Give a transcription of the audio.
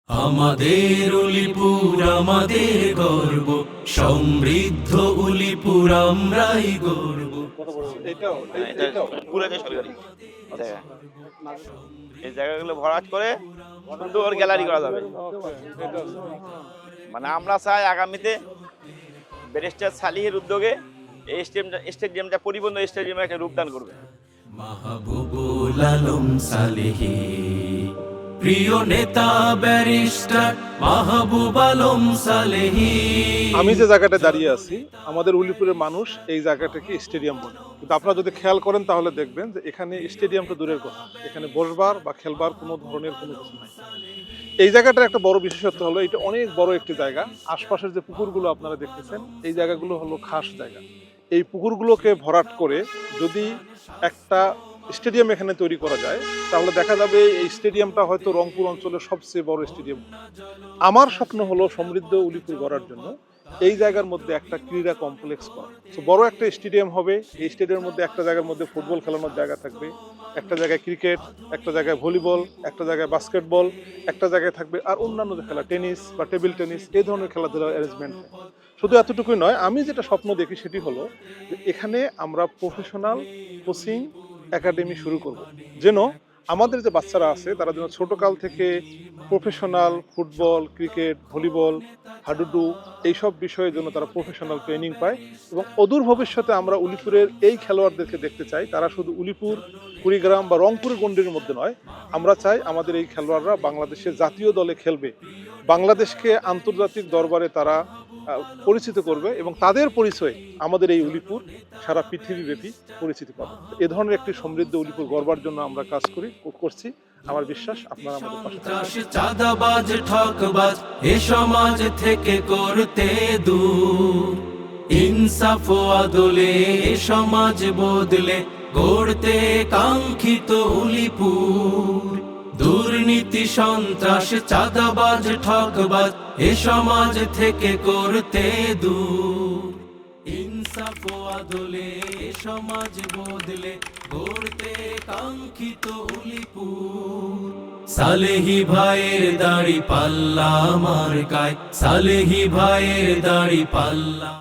আমাদের উলিপুর আমাদের গর্ব, সমৃদ্ধ উলিপুর আমরাই গর্ব। এই জায়গাগুলো ভরাট করে সুন্দর গ্যালারি করা যাবে। মানে আমরা চাই আগামীতে ব্যারিস্টার সালিহের উদ্যোগে এই স্টেডিয়ামটা পরিপূর্ণ স্টেডিয়ামে একটা রূপদান করবে। মাহবুবুল আলম সালেহী, প্রিয় নেতা ব্যারিস্টার মাহবুব আলম সালেহী। আমি যে জায়গাটা দাঁড়িয়ে আছি, আমাদের উলিপুরের মানুষ এই জায়গাটাকে স্টেডিয়াম বলে, কিন্তু আপনারা যদি খেয়াল করেন তাহলে দেখবেন যে এখানে স্টেডিয়ামটা দূরের কথা, এখানে বসবার বা খেলবার কোনো ধরনের কোনো কিছু নাই। এই জায়গাটার একটা বড় বিশেষত্ব হলো এটা অনেক বড় একটি জায়গা। আশপাশের যে পুকুরগুলো আপনারা দেখতেছেন, এই জায়গাগুলো হলো খাস জায়গা। এই পুকুরগুলোকে ভরাট করে যদি একটা স্টেডিয়াম এখানে তৈরি করা যায়, তাহলে দেখা যাবে এই স্টেডিয়ামটা হয়তো রংপুর অঞ্চলের সবচেয়ে বড় স্টেডিয়াম। আমার স্বপ্ন হলো সমৃদ্ধ উলিপুর গড়ার জন্য এই জায়গার মধ্যে একটা ক্রীড়া কমপ্লেক্স করা। তো বড় একটা স্টেডিয়াম হবে, এই স্টেডিয়ামের মধ্যে একটা জায়গার মধ্যে ফুটবল খেলানোর জায়গা থাকবে, একটা জায়গায় ক্রিকেট, একটা জায়গায় ভলিবল, একটা জায়গায় বাস্কেটবল, একটা জায়গায় থাকবে আর অন্যান্য যে খেলা, টেনিস বা টেবিল টেনিস, এই ধরনের খেলাধুলার অ্যারেঞ্জমেন্ট। শুধু এতটুকুই নয়, আমি যেটা স্বপ্ন দেখি সেটি হলো যে এখানে আমরা প্রফেশনাল কোচিং একাডেমি শুরু করব, যেন আমাদের যে বাচ্চারা আছে তারা যেন ছোটকাল থেকে প্রফেশনাল ফুটবল, ক্রিকেট, ভলিবল, হাডুডু এইসব বিষয়ের জন্য তারা প্রফেশনাল ট্রেনিং পায়। এবং অদূর ভবিষ্যতে আমরা উলিপুরের এই খেলোয়াড়দেরকে দেখতে চাই, তারা শুধু উলিপুর, কুড়িগ্রাম বা রংপুরের গণ্ডির মধ্যে নয়, আমরা চাই আমাদের এই খেলোয়াড়রা বাংলাদেশের জাতীয় দলে খেলবে, বাংলাদেশকে আন্তর্জাতিক দরবারে তারা পরিচিত করবে এবং তাদের পরিচয় আমাদের এই উলিপুর সারা পৃথিবীব্যাপী পরিচিতি পাবে। এ ধরনের একটি সমৃদ্ধ উলিপুর গড়বার জন্য আমরা কাজ করছি। আমার বিশ্বাস আপনারা আমাদের পাশে থাকবেন। চাঁদাবাজ ঠকবাজ এ সমাজ থেকে করতে দূর, ইনসাফ ও আদলে এ সমাজ বদলে গড়তে কাঙ্ক্ষিত উলিপুর। দুর্নীতি সন্ত্রাস চাঁদাবাজ ঠকবাজ এ সমাজ থেকে করতে দূর, ইনসাফ ও আদলে এ সমাজ বদলে গড়তে কাঙ্ক্ষিত উলিপুর। সালেহী ভাইয়ের দাড়ি পাল্লা মার্কায়, সালেহী ভাইয়ের দাড়ি পাল্লা।